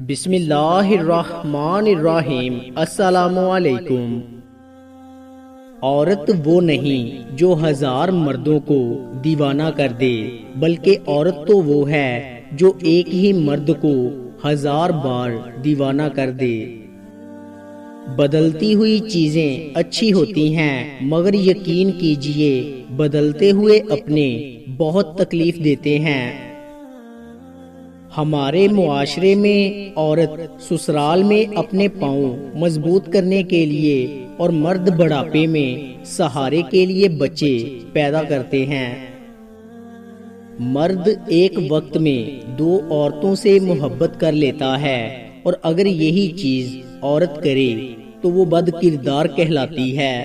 بسم اللہ الرحمن الرحیم۔ السلام علیکم۔ عورت وہ نہیں جو ہزار مردوں کو دیوانہ کر دے، بلکہ عورت تو وہ ہے جو ایک ہی مرد کو ہزار بار دیوانہ کر دے۔ بدلتی ہوئی چیزیں اچھی ہوتی ہیں، مگر یقین کیجئے بدلتے ہوئے اپنے بہت تکلیف دیتے ہیں۔ ہمارے معاشرے میں عورت سسرال میں اپنے پاؤں مضبوط کرنے کے لیے اور مرد بڑھاپے میں سہارے کے لیے بچے پیدا کرتے ہیں۔ مرد ایک وقت میں دو عورتوں سے محبت کر لیتا ہے، اور اگر یہی چیز عورت کرے تو وہ بد کردار کہلاتی ہے۔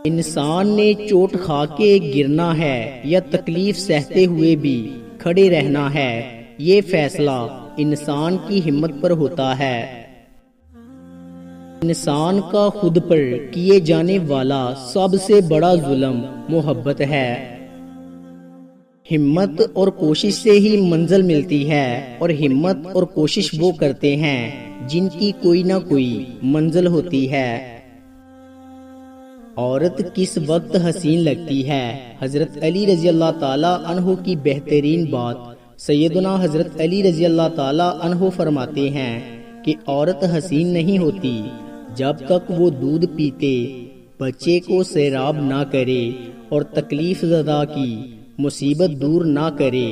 انسان نے چوٹ کھا کے گرنا ہے یا تکلیف سہتے ہوئے بھی کھڑے رہنا ہے، یہ فیصلہ انسان کی ہمت پر ہوتا ہے۔ انسان کا خود پر کیے جانے والا سب سے بڑا ظلم محبت ہے۔ ہمت اور کوشش سے ہی منزل ملتی ہے، اور ہمت اور کوشش وہ کرتے ہیں جن کی کوئی نہ کوئی منزل ہوتی ہے۔ عورت کس وقت حسین لگتی ہے؟ حضرت علی رضی اللہ تعالیٰ عنہ کی بہترین بات سیدنا حضرت علی رضی اللہ تعالیٰ عنہ فرماتے ہیں کہ عورت حسین نہیں ہوتی جب تک وہ دودھ پیتے بچے کو سیراب نہ کرے اور تکلیف زدہ کی مصیبت دور نہ کرے،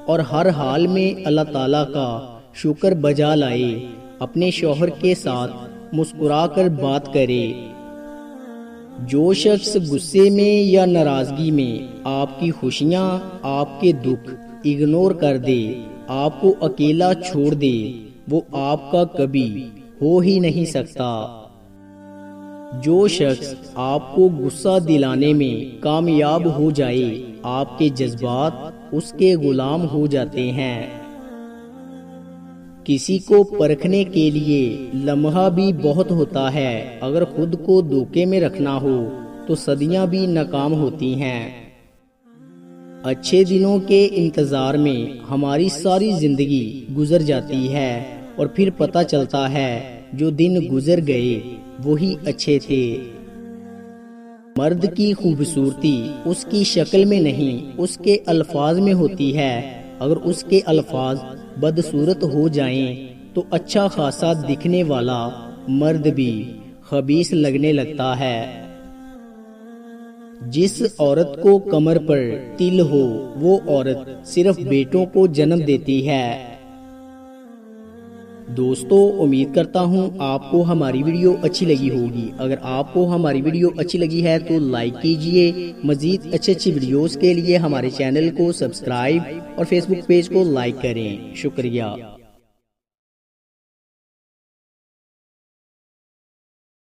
اور ہر حال میں اللہ تعالیٰ کا شکر بجا لائے، اپنے شوہر کے ساتھ مسکرا کر بات کرے۔ جو شخص غصے میں یا ناراضگی میں آپ کی خوشیاں، آپ کے دکھ اگنور کر دے، آپ کو اکیلا چھوڑ دے، وہ آپ کا کبھی ہو ہی نہیں سکتا۔ جو شخص آپ کو غصہ دلانے میں کامیاب ہو جائے، آپ کے جذبات اس کے غلام ہو جاتے ہیں۔ کسی کو پرکھنے کے لیے لمحہ بھی بہت ہوتا ہے، اگر خود کو دھوکے میں رکھنا ہو تو صدیاں بھی ناکام ہوتی ہیں۔ اچھے دنوں کے انتظار میں ہماری ساری زندگی گزر جاتی ہے، اور پھر پتہ چلتا ہے جو دن گزر گئے وہی اچھے تھے۔ مرد کی خوبصورتی اس کی شکل میں نہیں، اس کے الفاظ میں ہوتی ہے۔ اگر اس کے الفاظ بدصورت ہو جائیں تو اچھا خاصا دکھنے والا مرد بھی خبیث لگنے لگتا ہے۔ جس عورت کو کمر پر تل ہو وہ عورت صرف بیٹوں کو جنم دیتی ہے۔ دوستو، امید کرتا ہوں آپ کو ہماری ویڈیو اچھی لگی ہوگی۔ اگر آپ کو ہماری ویڈیو اچھی لگی ہے تو لائک کیجئے۔ مزید اچھی ویڈیوز کے لیے ہمارے چینل کو سبسکرائب اور فیس بک پیج کو لائک کریں۔ شکریہ۔